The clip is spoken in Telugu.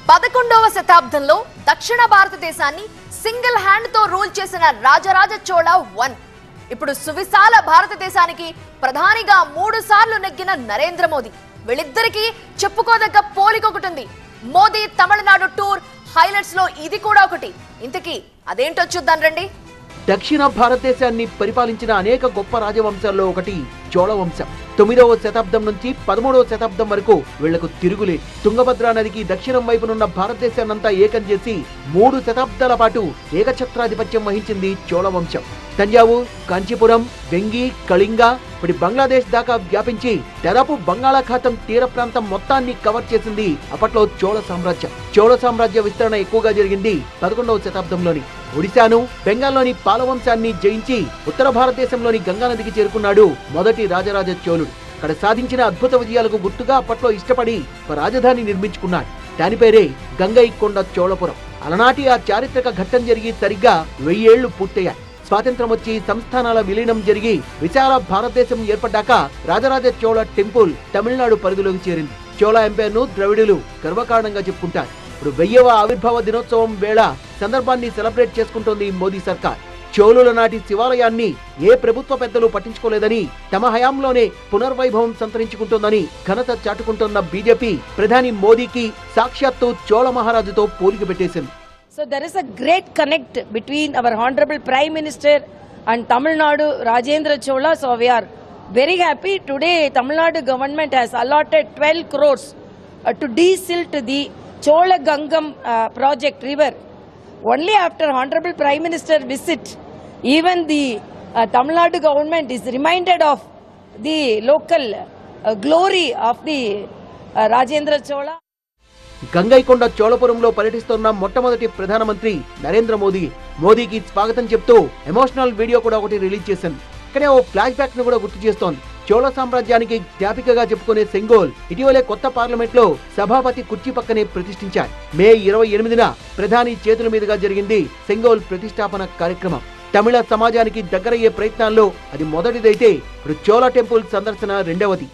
11వ శతాబ్దంలో దక్షిణ భారతదేశాన్ని సింగిల్ హ్యాండ్ తో రూల్ చేసిన రాజరాజ చోళ 1. ఇప్పుడు సువిశాల భారతదేశానికి ప్రధానిగా 3 సార్లు నెగ్గిన నరేంద్ర మోదీ. వీళ్ళిద్దరికీ చెప్పుకోదగ్గ పోలికొకటి ఉంది. మోదీ తమిళనాడు టూర్ హైలైట్స్ లో ఇది కూడా ఒకటి. ఇంతకీ అదేంటో చూద్దాం రండి. దక్షిణ భారతదేశాన్ని పరిపాలించిన అనేక గొప్ప రాజవంశాల్లో ఒకటి చోళ వంశం. 9వ శతాబ్దం నుంచి 13వ శతాబ్దం వరకు వీళ్లకు తిరుగులే. తుంగభద్రా నదికి దక్షిణం వైపునున్న భారతదేశాన్నంతా ఏకం చేసి 3 శతాబ్దాల పాటు ఏకఛత్రాధిపత్యం వహించింది చోళ వంశం. తంజావూర్, కాంచీపురం, వెంగి, కళింగ, ఇప్పుడు బంగ్లాదేశ్ దాకా వ్యాపించి దాదాపు బంగాళాఖాతం తీర ప్రాంతం మొత్తాన్ని కవర్ చేసింది అప్పట్లో చోళ సామ్రాజ్యం. చోళ సామ్రాజ్య విస్తరణ ఎక్కువగా జరిగింది 11వ శతాబ్దంలోని. ఒడిశాను, బెంగాల్లోని పాలవంశాన్ని జయించి ఉత్తర భారతదేశంలోని గంగానదికి చేరుకున్నాడు మొదటి రాజరాజ చోళుడు. అక్కడ సాధించిన అద్భుత విజయాలకు గుర్తుగా అప్పట్లో ఇష్టపడి ఒక రాజధాని నిర్మించుకున్నాడు. దాని పేరే గంగైకొండ చోళపురం. అలనాటి ఆ చారిత్రక ఘట్టం జరిగి సరిగ్గా 1000 ఏళ్లు పూర్తయ్యాయి. స్వాతంత్రం వచ్చి సంస్థానాల విలీనం జరిగి విశాల భారతదేశం ఏర్పడ్డాక రాజరాజ చోళ టెంపుల్ తమిళనాడు పరిధిలోకి చేరింది. చోళ ఎంపైర్ ను ద్రవిడులు గర్వకారణంగా చెప్పుకుంటారు. ఇప్పుడు 1000వ ఆవిర్భావ దినోత్సవం వేళ సందర్భాన్ని సెలబ్రేట్ చేసుకుంటోంది మోదీ సర్కార్. చోళుల నాటి శివాలయాన్ని ఏ ప్రభుత్వ పెద్దలు పట్టించుకోలేదని, తమ హయాంలోనే పునర్వైభవం సంతరించుకుంటోందని ఘనత చాటుకుంటున్న బీజేపీ ప్రధాని మోదీకి సాక్షాత్తు చోళ మహారాజుతో పోలిక పెట్టేసింది. So there is a great connect between our Honorable Prime Minister and Tamil Nadu Rajendra Chola. So we are very happy. Today Tamil Nadu government has allotted 12 crores to desilt the Chola Gangam project river. Only after Honorable Prime Minister visit, even the Tamil Nadu government is reminded of the local glory of the Rajendra Chola. Gangaikonda చోళపురంలో పర్యటిస్తున్న మొట్టమొదటి ప్రధానమంత్రి నరేంద్ర మోదీ. మోదీకి స్వాగతం చెప్తూ ఎమోషనల్ వీడియో కూడా ఒకటి రిలీజ్ చేసింది. ఇక్కడే ఓ ఫ్లాష్ బ్యాక్ ను కూడా గుర్తు చేస్తోంది. చోళ సామ్రాజ్యానికి జ్ఞాపికగా చెప్పుకునే సెంగోల్ ఇటీవలే కొత్త పార్లమెంట్ లో సభాపతి కుర్చీ పక్కనే ప్రతిష్ఠించారు. మే 28న ప్రధాని చేతుల మీదుగా జరిగింది సెంగోల్ ప్రతిష్టాపన కార్యక్రమం. తమిళ సమాజానికి దగ్గరయ్యే ప్రయత్నాల్లో అది మొదటిదైతే ఇప్పుడు చోళ టెంపుల్ సందర్శన రెండవది.